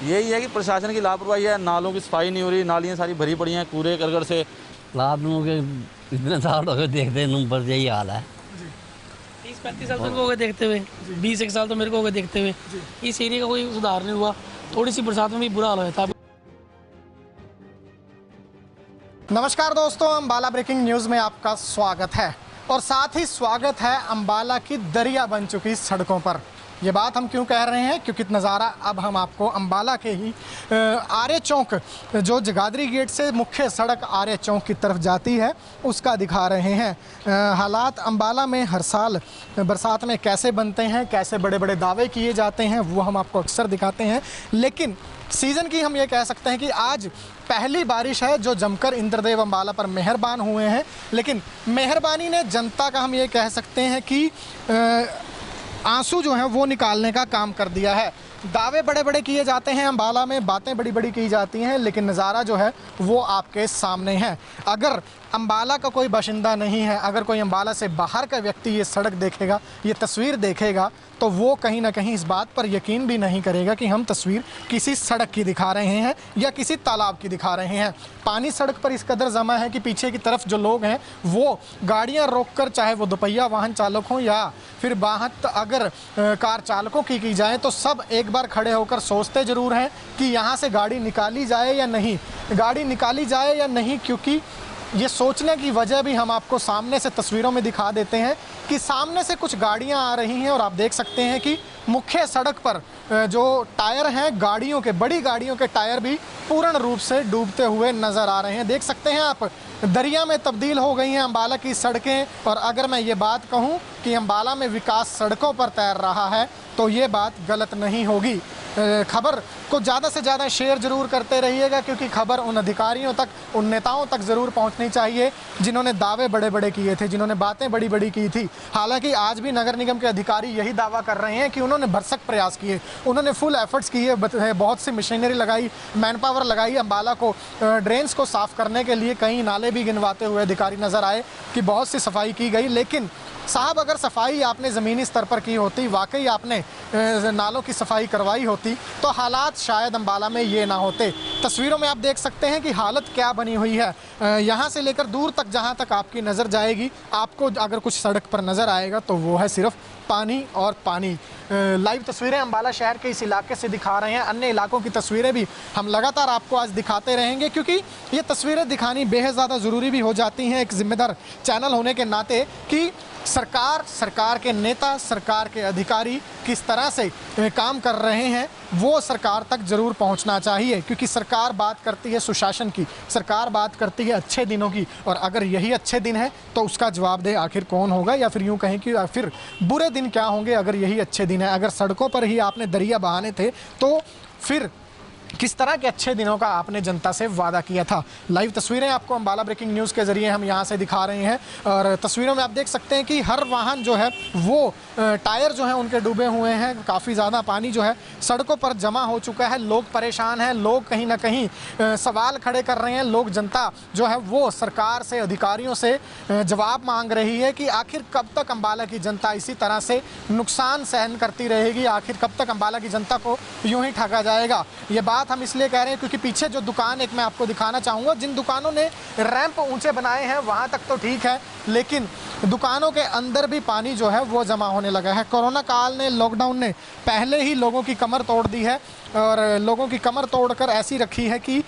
यही है कि प्रशासन की लापरवाही है, नालों की सफाई नहीं हो रही, नालियाँ सारी भरी पड़ी हैं कूड़े करकट से। लाभ लोगों के इतने साल हो गए देखते नंबर यही हाल है। 30-35 साल तो मेरे को हो गए देखते हुए, 20 साल तो मेरे को हो गए देखते हुए। इस एरिया का कोई सुधार नहीं हुआ, थोड़ी सी बरसात में भी बुरा हाल हो जाता है। नमस्कार दोस्तों, अम्बाला ब्रेकिंग न्यूज़ में आपका स्वागत है और साथ ही स्वागत है अम्बाला की दरिया बन चुकी सड़कों पर। ये बात हम क्यों कह रहे हैं, क्योंकि नज़ारा अब हम आपको अम्बाला के ही आर्य चौक, जो जगाधरी गेट से मुख्य सड़क आर्य चौक की तरफ जाती है, उसका दिखा रहे हैं। हालात अम्बाला में हर साल बरसात में कैसे बनते हैं, कैसे बड़े बड़े दावे किए जाते हैं, वो हम आपको अक्सर दिखाते हैं। लेकिन सीज़न की हम ये कह सकते हैं कि आज पहली बारिश है जो जमकर इंद्रदेव अम्बाला पर मेहरबान हुए हैं। लेकिन मेहरबानी ने जनता का हम ये कह सकते हैं कि आंसू जो हैं वो निकालने का काम कर दिया है। दावे बड़े बड़े किए जाते हैं अम्बाला में, बातें बड़ी बड़ी की जाती हैं, लेकिन नज़ारा जो है वो आपके सामने है। अगर अम्बाला का कोई बाशिंदा नहीं है, अगर कोई अम्बाला से बाहर का व्यक्ति ये सड़क देखेगा, ये तस्वीर देखेगा, तो वो कहीं ना कहीं इस बात पर यकीन भी नहीं करेगा कि हम तस्वीर किसी सड़क की दिखा रहे हैं या किसी तालाब की दिखा रहे हैं। पानी सड़क पर इस कदर जमा है कि पीछे की तरफ जो लोग हैं वो गाड़ियां रोककर, चाहे वो दोपहिया वाहन चालक हों या फिर बाहर अगर कार चालकों की जाए, तो सब एक बार खड़े होकर सोचते ज़रूर हैं कि यहाँ से गाड़ी निकाली जाए या नहीं, गाड़ी निकाली जाए या नहीं। क्योंकि ये सोचने की वजह भी हम आपको सामने से तस्वीरों में दिखा देते हैं कि सामने से कुछ गाड़ियां आ रही हैं और आप देख सकते हैं कि मुख्य सड़क पर जो टायर हैं गाड़ियों के, बड़ी गाड़ियों के टायर भी पूर्ण रूप से डूबते हुए नज़र आ रहे हैं। देख सकते हैं आप, दरिया में तब्दील हो गई हैं अम्बाला की सड़कें। और अगर मैं ये बात कहूँ कि अम्बाला में विकास सड़कों पर तैर रहा है, तो ये बात गलत नहीं होगी। खबर को ज़्यादा से ज़्यादा शेयर ज़रूर करते रहिएगा, क्योंकि खबर उन अधिकारियों तक, उन नेताओं तक ज़रूर पहुंचनी चाहिए जिन्होंने दावे बड़े बड़े किए थे, जिन्होंने बातें बड़ी बड़ी की थी। हालांकि आज भी नगर निगम के अधिकारी यही दावा कर रहे हैं कि उन्होंने भरसक प्रयास किए, उन्होंने फुल एफर्ट्स किए, बहुत सी मशीनरी लगाई, मैन पावर लगाई। अम्बाला को ड्रेन्स को साफ़ करने के लिए कई नाले भी गिनवाते हुए अधिकारी नज़र आए कि बहुत सी सफाई की गई। लेकिन साहब, अगर सफाई आपने ज़मीनी स्तर पर की होती, वाकई आपने नालों की सफाई करवाई होती, तो हालात शायद अम्बाला में ये ना होते। तस्वीरों में आप देख सकते हैं कि हालत क्या बनी हुई है। यहाँ से लेकर दूर तक, जहाँ तक आपकी नज़र जाएगी, आपको अगर कुछ सड़क पर नज़र आएगा तो वो है सिर्फ पानी और पानी। लाइव तस्वीरें अम्बाला शहर के इस इलाके से दिखा रहे हैं। अन्य इलाकों की तस्वीरें भी हम लगातार आपको आज दिखाते रहेंगे, क्योंकि ये तस्वीरें दिखानी बेहद ज़्यादा ज़रूरी भी हो जाती हैं एक जिम्मेदार चैनल होने के नाते, कि सरकार के नेता, सरकार के अधिकारी किस तरह से काम कर रहे हैं वो सरकार तक ज़रूर पहुंचना चाहिए। क्योंकि सरकार बात करती है सुशासन की, सरकार बात करती है अच्छे दिनों की, और अगर यही अच्छे दिन है तो उसका जवाब दे आखिर कौन होगा, या फिर यूँ कहें कि फिर बुरे दिन क्या होंगे अगर यही अच्छे दिन है। अगर सड़कों पर ही आपने दरिया बहाने थे, तो फिर किस तरह के अच्छे दिनों का आपने जनता से वादा किया था। लाइव तस्वीरें आपको अम्बाला ब्रेकिंग न्यूज़ के ज़रिए हम यहाँ से दिखा रहे हैं। और तस्वीरों में आप देख सकते हैं कि हर वाहन जो है वो टायर जो हैं उनके डूबे हुए हैं। काफ़ी ज़्यादा पानी जो है सड़कों पर जमा हो चुका है, लोग परेशान हैं, लोग कहीं ना कहीं सवाल खड़े कर रहे हैं। लोग, जनता जो है वो सरकार से, अधिकारियों से जवाब मांग रही है कि आखिर कब तक अम्बाला की जनता इसी तरह से नुकसान सहन करती रहेगी, आखिर कब तक अम्बाला की जनता को यूँ ही ठगा जाएगा। ये बात हम इसलिए कह रहे हैं क्योंकि पीछे जो दुकान एक मैं आपको दिखाना चाहूँगा, जिन दुकानों ने रैंप ऊंचे बनाए हैं वहाँ तक तो ठीक है, लेकिन दुकानों के अंदर भी पानी जो है वो जमा होने लगा है। कोरोना काल ने, लॉकडाउन ने पहले ही लोगों की कमर तोड़ दी है, और लोगों की कमर तोड़कर ऐसी रखी है कि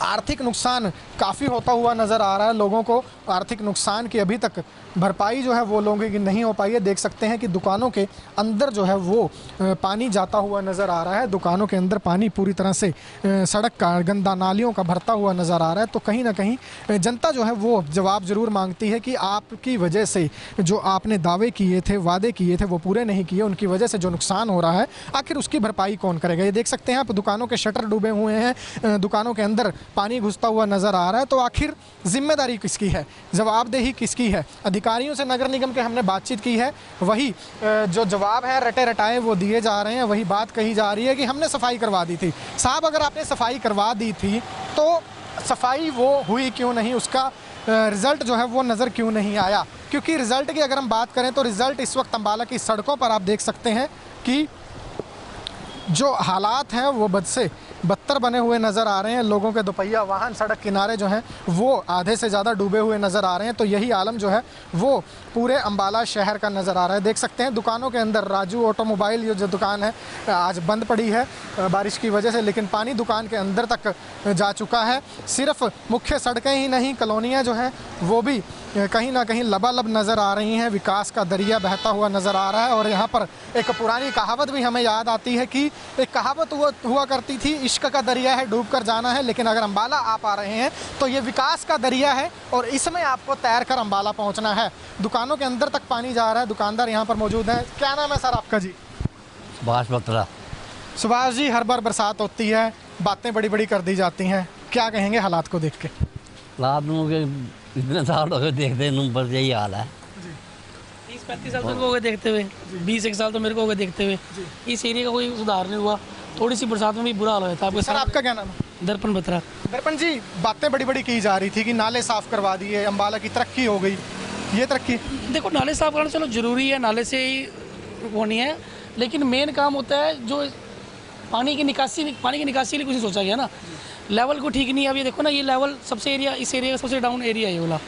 आर्थिक नुकसान काफ़ी होता हुआ नज़र आ रहा है। लोगों को आर्थिक नुकसान की अभी तक भरपाई जो है वो लोगों की नहीं हो पाई है। देख सकते हैं कि दुकानों के अंदर जो है वो पानी जाता हुआ नज़र आ रहा है। दुकानों के अंदर पानी पूरी तरह से सड़क का, गंदा नालियों का भरता हुआ नज़र आ रहा है। तो कहीं ना कहीं जनता जो है वो जवाब ज़रूर मांगती है कि आपकी वजह से जो आपने दावे किए थे, वादे किए थे, वो पूरे नहीं किए, उनकी वजह से जो नुकसान हो रहा है आखिर उसकी भरपाई कौन करेगा। ये देख सकते हैं आप, दुकानों के शटर डूबे हुए हैं, दुकानों के अंदर पानी घुसता हुआ नज़र आ रहा है। तो आखिर जिम्मेदारी किसकी है, जवाबदेही किसकी है। अधिकारियों से नगर निगम के हमने बातचीत की है, वही जो जवाब है रटे रटाए वो दिए जा रहे हैं। वही बात कही जा रही है कि हमने सफाई करवा दी थी। साहब, अगर आपने सफाई करवा दी थी तो सफाई वो हुई क्यों नहीं, उसका रिज़ल्ट जो है वो नज़र क्यों नहीं आया। क्योंकि रिज़ल्ट की अगर हम बात करें तो रिज़ल्ट इस वक्त अम्बाला की सड़कों पर आप देख सकते हैं कि जो हालात हैं वो बद से बदतर बने हुए नज़र आ रहे हैं। लोगों के दोपहिया वाहन सड़क किनारे जो हैं वो आधे से ज़्यादा डूबे हुए नज़र आ रहे हैं। तो यही आलम जो है वो पूरे अम्बाला शहर का नज़र आ रहा है। देख सकते हैं दुकानों के अंदर राजू ऑटोमोबाइल ये जो दुकान है आज बंद पड़ी है बारिश की वजह से, लेकिन पानी दुकान के अंदर तक जा चुका है। सिर्फ मुख्य सड़कें ही नहीं, कॉलोनियाँ जो हैं वो भी कहीं ना कहीं लबालब नज़र आ रही हैं। विकास का दरिया बहता हुआ नज़र आ रहा है। और यहाँ पर एक पुरानी कहावत भी हमें याद आती है कि एक कहावत हुआ करती थी, इश्क का दरिया है डूब कर जाना है। लेकिन अगर अम्बाला आप आ रहे हैं तो ये विकास का दरिया है और इसमें आपको तैर कर अम्बाला पहुँचना है। दुकानों के अंदर तक पानी जा रहा है। दुकानदार यहाँ पर मौजूद है। क्या नाम है सर आपका जी? सुभाष बत्रा। सुभाष जी, हर बार बरसात होती है, बातें बड़ी बड़ी कर दी जाती हैं, क्या कहेंगे हालात को देख के? रात में इतने साल हो गए देखते हैं, बस यही हाल है। 30-35 साल तो हो गए देखते हुए, 20-1 साल तो मेरे को हो गए देखते हुए। इस एरिया का कोई सुधार नहीं हुआ। थोड़ी सी बरसात में भी बुरा हाल होता है। सर आपका क्या नाम है? दर्पण बत्रा। दर्पण जी, बातें बड़ी बड़ी की जा रही थी कि नाले साफ करवा दिए, अम्बाला की तरक्की हो गई, ये तरक्की? देखो, नाले साफ करना चलो ज़रूरी है, नाले से ही होनी है, लेकिन मेन काम होता है जो पानी की निकासी के लिए कुछ नहीं सोचा गया ना। लेवल को ठीक नहीं है। अब ये देखो ना, ये लेवल सबसे एरिया, इस एरिया का सबसे डाउन एरिया है ये वाला,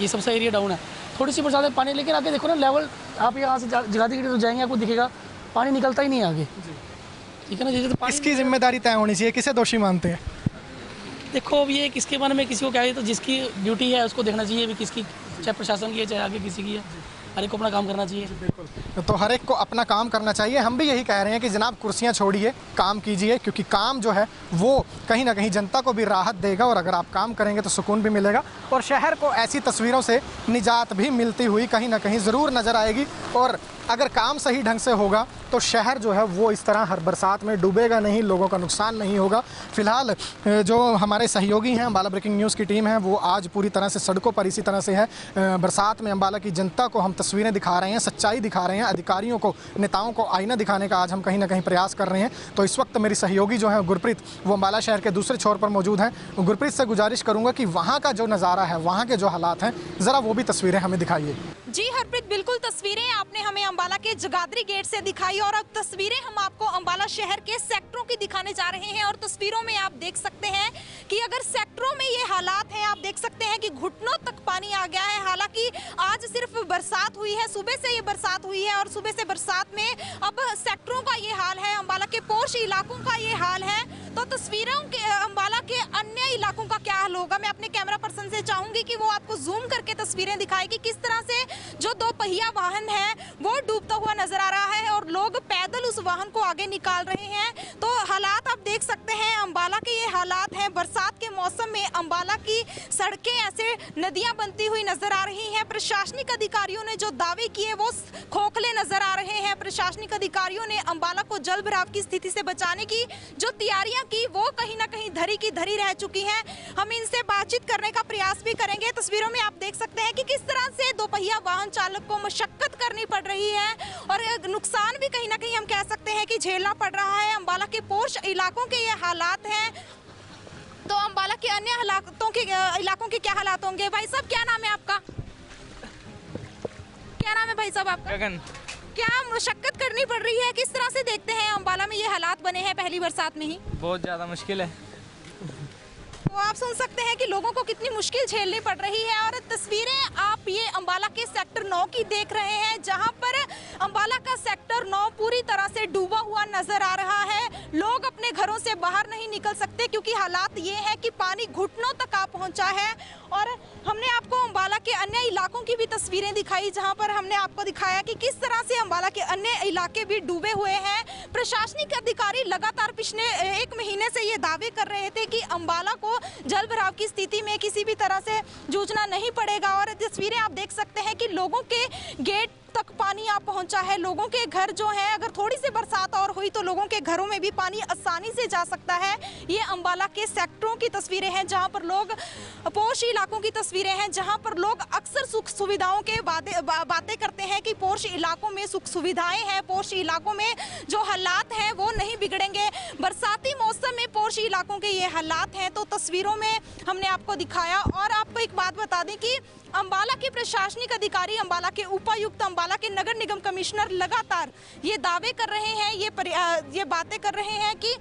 ये सबसे एरिया डाउन है। थोड़ी सी बरसात में पानी, लेकिन आगे देखो ना लेवल, आप यहाँ से जगाती की तो जाएंगे आपको दिखेगा पानी निकलता ही नहीं है आगे, ठीक है ना। जैसे तो इसकी जिम्मेदारी तय होनी चाहिए, किसे दोषी मानते हैं? देखो, अब ये किसके बारे में किसी को क्या है, तो जिसकी ड्यूटी है उसको देखना चाहिए। अभी किसकी, चाहे प्रशासन की है चाहे आगे किसी की है, हर एक को अपना काम करना चाहिए। बिल्कुल, तो हर एक को अपना काम करना चाहिए। हम भी यही कह रहे हैं कि जनाब कुर्सियां छोड़िए, काम कीजिए, क्योंकि काम जो है वो कहीं ना कहीं जनता को भी राहत देगा। और अगर आप काम करेंगे तो सुकून भी मिलेगा और शहर को ऐसी तस्वीरों से निजात भी मिलती हुई कहीं ना कहीं ज़रूर नज़र आएगी। और अगर काम सही ढंग से होगा तो शहर जो है वो इस तरह हर बरसात में डूबेगा नहीं, लोगों का नुकसान नहीं होगा। फिलहाल जो हमारे सहयोगी हैं, अम्बाला ब्रेकिंग न्यूज़ की टीम है, वो आज पूरी तरह से सड़कों पर इसी तरह से है। बरसात में अम्बाला की जनता को हम तस्वीरें दिखा रहे हैं, सच्चाई दिखा रहे हैं, अधिकारियों को, नेताओं को आईना दिखाने का आज हम कहीं ना कहीं प्रयास कर रहे हैं। तो इस वक्त मेरी सहयोगी जो है गुरप्रीत, वो अम्बाला शहर के दूसरे छोर पर मौजूद हैं। गुरप्रीत से गुजारिश करूँगा कि वहाँ का जो नज़ारा है, वहाँ के जो हालात हैं, ज़रा वो भी तस्वीरें हमें दिखाइए। जी हरप्रीत, बिल्कुल तस्वीरें आपने हमें अम्बाला के जगाधरी गेट से दिखाई और अब तस्वीरें हम आपको अम्बाला शहर के सेक्टरों की दिखाने जा रहे हैं। और तस्वीरों में आप देख सकते हैं कि अगर सेक्टरों में ये हालात हैं, आप देख सकते हैं कि घुटनों तक पानी आ गया है। हालांकि आज सिर्फ बरसात हुई है, सुबह से ये बरसात हुई है और सुबह से बरसात में अब सेक्टरों का ये हाल है, अम्बाला के पोर्श इलाकों का ये हाल है। तो तस्वीरों के अम्बाला के अन्य इलाकों का क्या हाल होगा, मैं अपने कैमरा पर्सन से चाहूंगी कि वो आपको जूम करके तस्वीरें दिखाए कि किस तरह से जो दो पहिया वाहन है वो डूबता हुआ नजर आ रहा है और लोग पैदल उस वाहन को आगे निकाल रहे हैं। तो हालात आप देख सकते हैं, अम्बाला के ये हालात हैं। बरसात के मौसम में अम्बाला की सड़कें ऐसे नदियां बनती हुई नजर आ रही हैं। प्रशासनिक अधिकारियों ने जो दावे किए वो खोखले नजर आ रहे हैं। प्रशासनिक अधिकारियों ने अम्बाला को जल भराव की स्थिति से बचाने की जो तैयारियां की वो कहीं ना कहीं धरी की धरी रह चुकी हैं। हम इनसे बातचीत करने का प्रयास भी करेंगे। तस्वीरों में आप देख सकते हैं कि किस तरह से दोपहिया वाहन चालक को मशक्कत करनी पड़ रही है और नुकसान भी कहीं ना कहीं हम कह सकते हैं कि झेलना पड़ रहा है। अम्बाला के पोर्श इलाकों के ये हालात हैं। तो अम्बाला के अन्य इलाकों के क्या हालात होंगे? भाई साहब, क्या नाम है आपका? क्या नाम है भाई साहब आपका? गगन। क्या मशक्कत करनी पड़ रही है? किस तरह से देखते हैं अम्बाला में ये हालात बने हैं पहली बरसात में ही? बहुत ज़्यादा मुश्किल है। तो आप सुन सकते हैं कि लोगों को कितनी मुश्किल झेलनी पड़ रही है। और तस्वीरें आप ये अम्बाला के सेक्टर 9 की देख रहे हैं, जहां पर अम्बाला का सेक्टर 9 पूरी तरह से डूबा हुआ नजर आ रहा है। लोग अपने घरों से बाहर नहीं निकल सकते क्योंकि हालात ये है कि पानी घुटनों तक आ पहुंचा है। और हमने आपको अम्बाला के अन्य इलाकों की भी तस्वीरें दिखाई, जहां पर हमने आपको दिखाया कि किस तरह से अम्बाला के अन्य इलाके भी डूबे हुए हैं। प्रशासनिक अधिकारी लगातार पिछले 1 महीने से ये दावे कर रहे थे कि अम्बाला को जल भराव की स्थिति में किसी भी तरह से जूझना नहीं पड़ेगा। और तस्वीरें आप देख सकते हैं कि लोगों के गेट तक पानी आ पहुंचा है। लोगों के घर जो है, अगर थोड़ी सी बरसात और हुई तो लोगों के घरों में भी पानी आसानी से जा सकता है। ये अम्बाला के सेक्टरों की तस्वीरें हैं, जहां पर लोग, पोर्श इलाकों की तस्वीरें हैं, जहां पर लोग अक्सर सुख सुविधाओं के बातें करते हैं कि पोर्श इलाकों में सुख सुविधाएं हैं, पोर्श इलाकों में जो हालात हैं वो नहीं बिगड़ेंगे। बरसाती मौसम में पोर्श इलाकों के ये हालात हैं। तो तस्वीरों में हमने आपको दिखाया। और आपको एक बात बता दें कि अंबाला के प्रशासनिक अधिकारी, अंबाला के उपायुक्त, अंबाला के नगर निगम कमिश्नर लगातार ये दावे कर रहे हैं, ये बातें कर रहे हैं कि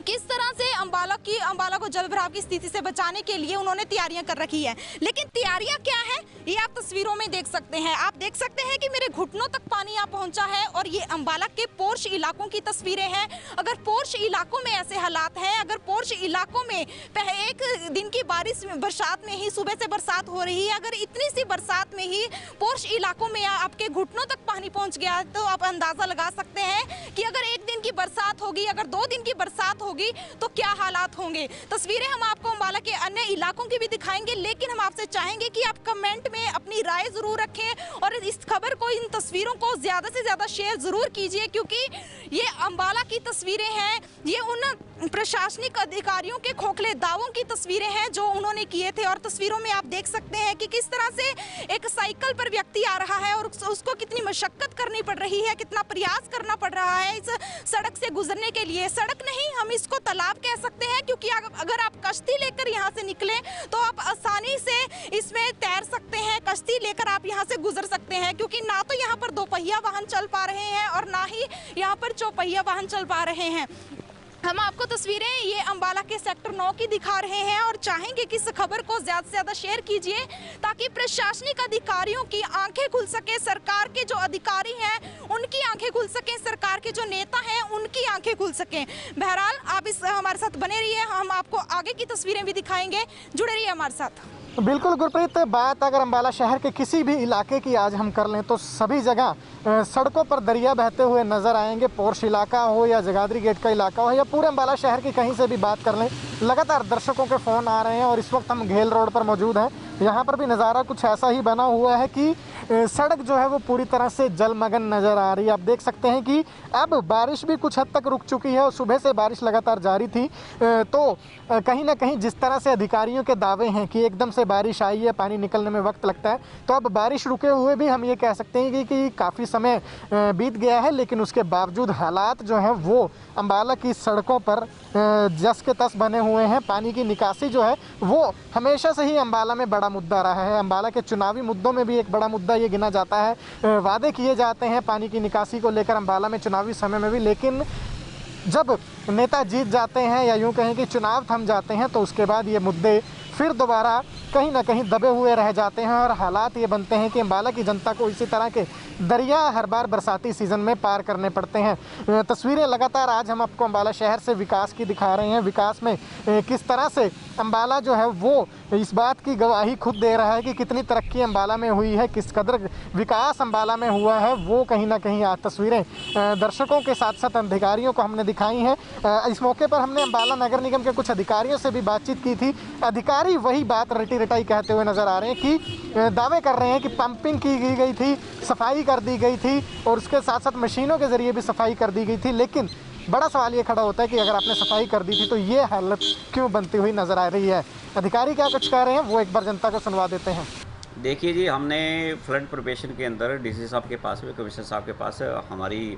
किस तरह से अंबाला को जलभराव की स्थिति से बचाने के लिए उन्होंने तैयारियां कर रखी है। लेकिन तैयारियां क्या है ये आप तस्वीरों में देख सकते हैं। आप देख सकते हैं कि मेरे घुटनों तक पानी यहाँ पहुंचा है और ये अंबाला के पोर्श इलाकों की तस्वीरें हैं। अगर पोर्श इलाकों में ऐसे हालात हैं, अगर पोर्श इलाकों में एक दिन की बरसात में ही, सुबह से बरसात हो रही है, अगर इतनी सी बरसात में ही पोर्श इलाकों में आपके घुटनों तक पानी पहुंच गया तो आप अंदाजा लगा सकते हैं कि अगर एक दिन की बरसात होगी, अगर 2 दिन की बरसात होगी तो क्या हालात होंगे। तस्वीरें हम आपको अंबाला के अन्य इलाकों की भी दिखाएंगे, लेकिन हम आपसे चाहेंगे कि आप कमेंट में अपनी राय जरूर रखें और इस खबर को, इन तस्वीरों को ज्यादा से ज्यादा शेयर जरूर कीजिए, क्योंकि ये अंबाला की तस्वीरें हैं, ये उन प्रशासनिक अधिकारियों के खोखले दावों की तस्वीरें हैं जो उन्होंने किए थे। और तस्वीरों में आप देख सकते हैं कि किस तरह से एक साइकिल पर व्यक्ति आ रहा है और उसको कितनी मशक्कत करनी पड़ रही है, कितना प्रयास करना पड़ रहा है इस सड़क से गुजरने के लिए। सड़क नहीं, हम इसको तालाब कह सकते हैं, क्योंकि अगर आप कश्ती लेकर यहाँ से निकले तो आप आसानी से इसमें तैर सकते हैं, कश्ती लेकर आप यहाँ से गुजर सकते हैं, क्योंकि ना तो यहाँ पर 2 पहिया वाहन चल पा रहे हैं और ना ही यहाँ पर 4 पहिया वाहन चल पा रहे हैं। हम आपको तस्वीरें ये अंबाला के सेक्टर 9 की दिखा रहे हैं और चाहेंगे कि इस खबर को ज़्यादा से ज़्यादा शेयर कीजिए ताकि प्रशासनिक अधिकारियों की आंखें खुल सके, सरकार के जो अधिकारी हैं उनकी आंखें खुल सकें, सरकार के जो नेता हैं उनकी आंखें खुल सकें। बहरहाल आप हमारे साथ बने रहिए, हम आपको आगे की तस्वीरें भी दिखाएंगे, जुड़े रहिए हमारे साथ। बिल्कुल गुरप्रीत, बात अगर अंबाला शहर के किसी भी इलाके की आज हम कर लें तो सभी जगह सड़कों पर दरिया बहते हुए नज़र आएंगे। पोर्श इलाका हो या जगाधरी गेट का इलाका हो या पूरे अंबाला शहर की कहीं से भी बात कर लें, लगातार दर्शकों के फ़ोन आ रहे हैं। और इस वक्त हम घेल रोड पर मौजूद हैं, यहाँ पर भी नज़ारा कुछ ऐसा ही बना हुआ है कि सड़क जो है वो पूरी तरह से जलमग्न नज़र आ रही है। आप देख सकते हैं कि अब बारिश भी कुछ हद तक रुक चुकी है और सुबह से बारिश लगातार जारी थी, तो कहीं ना कहीं जिस तरह से अधिकारियों के दावे हैं कि एकदम से बारिश आई है, पानी निकलने में वक्त लगता है, तो अब बारिश रुके हुए भी हम ये कह सकते हैं कि काफ़ी समय बीत गया है, लेकिन उसके बावजूद हालात जो हैं वो अंबाला की सड़कों पर जस के तस बने हुए हैं। पानी की निकासी जो है वो हमेशा से ही अंबाला में बड़ा मुद्दा रहा है। अंबाला के चुनावी मुद्दों में भी एक बड़ा मुद्दा ये गिना जाता है। वादे किए जाते हैं पानी की निकासी को लेकर अंबाला में चुनावी समय में भी, लेकिन जब नेता जीत जाते हैं या यूँ कहें कि चुनाव थम जाते हैं तो उसके बाद ये मुद्दे फिर दोबारा कहीं ना कहीं दबे हुए रह जाते हैं और हालात ये बनते हैं कि अंबाला की जनता को इसी तरह के दरिया हर बार बरसाती सीज़न में पार करने पड़ते हैं। तस्वीरें लगातार आज हम आपको अंबाला शहर से विकास की दिखा रहे हैं। विकास में किस तरह से अंबाला जो है वो इस बात की गवाही खुद दे रहा है कि कितनी तरक्की अंबाला में हुई है, किस कदर विकास अंबाला में हुआ है, वो कहीं ना कहीं आज तस्वीरें दर्शकों के साथ साथ अधिकारियों को हमने दिखाई हैं। इस मौके पर हमने अंबाला नगर निगम के कुछ अधिकारियों से भी बातचीत की थी। अधिकारी वही बात रटी रटाई कहते हुए नज़र आ रहे हैं कि दावे कर रहे हैं कि पंपिंग की गई थी, सफाई कर दी गई थी और उसके साथ साथ मशीनों के ज़रिए भी सफाई कर दी गई थी। लेकिन बड़ा सवाल ये खड़ा होता है कि अगर आपने सफाई कर दी थी तो ये हालत क्यों बनती हुई नज़र आ रही है। अधिकारी क्या कुछ कह रहे हैं वो एक बार जनता को सुनवा देते हैं। देखिए जी, हमने फ्लड प्रिपरेशन के अंदर डीसी साहब के पास भी, कमिश्नर साहब के पास हमारी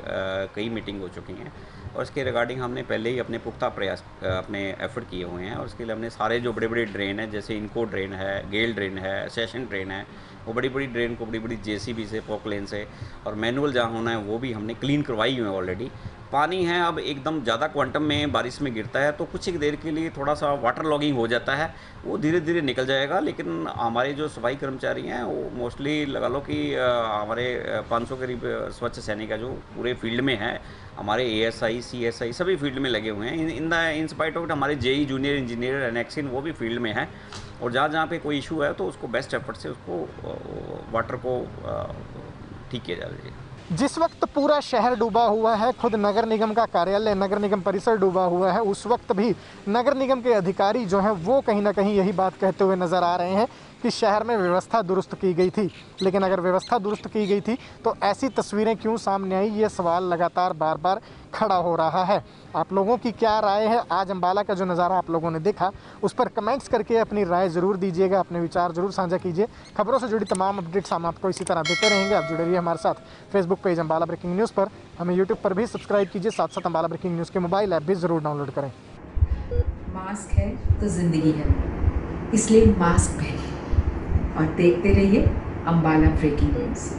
कई मीटिंग हो चुकी हैं और इसके रिगार्डिंग हमने पहले ही अपने पुख्ता प्रयास अपने एफर्ट किए हुए हैं। और उसके लिए हमने सारे जो बड़े बड़े ड्रेन हैं, जैसे इनको ड्रेन है, गेल ड्रेन है, सेशन ड्रेन है, वो बड़ी बड़ी ड्रेन को बड़ी बड़ी जेसीबी से, पोकलेन से और मैनुअल जहाँ होना है वो भी हमने क्लीन करवाई हुई है ऑलरेडी। पानी है अब एकदम ज़्यादा क्वांटम में बारिश में गिरता है तो कुछ एक देर के लिए थोड़ा सा वाटर लॉगिंग हो जाता है, वो धीरे धीरे निकल जाएगा। लेकिन हमारे जो सफाई कर्मचारी हैं वो मोस्टली लगा लो कि हमारे 500 करीब स्वच्छ सैनिक का जो पूरे फील्ड में है, हमारे ASI, CSI सभी फील्ड में लगे हुए हैं। इन स्पाइट ऑफ हमारे JE जूनियर इंजीनियर एनेक्सिन वो भी फील्ड में है और जहाँ जहाँ पे कोई इशू है तो उसको बेस्ट एफर्ट से उसको वाटर को ठीक किया जाए। जिस वक्त पूरा शहर डूबा हुआ है, खुद नगर निगम का कार्यालय, नगर निगम परिसर डूबा हुआ है, उस वक्त भी नगर निगम के अधिकारी जो हैं वो कहीं ना कहीं यही बात कहते हुए नज़र आ रहे हैं कि शहर में व्यवस्था दुरुस्त की गई थी। लेकिन अगर व्यवस्था दुरुस्त की गई थी तो ऐसी तस्वीरें क्यों सामने आई, ये सवाल लगातार बार बार खड़ा हो रहा है। आप लोगों की क्या राय है? आज अंबाला का जो नज़ारा आप लोगों ने देखा उस पर कमेंट्स करके अपनी राय ज़रूर दीजिएगा, अपने विचार ज़रूर साझा कीजिए। खबरों से जुड़ी तमाम अपडेट्स हम आपको इसी तरह देते रहेंगे। आप जुड़े रहिए हमारे साथ Facebook page Ambala breaking news पर, हमें यूट्यूब पर भी सब्सक्राइब कीजिए, साथ साथ अंबाला ब्रेकिंग न्यूज़ के मोबाइल ऐप भी ज़रूर डाउनलोड करें। मास्क है तो ज़िंदगी है, इसलिए मास्क पहने। और देखते रहिए अंबाला ब्रेकिंग न्यूज़।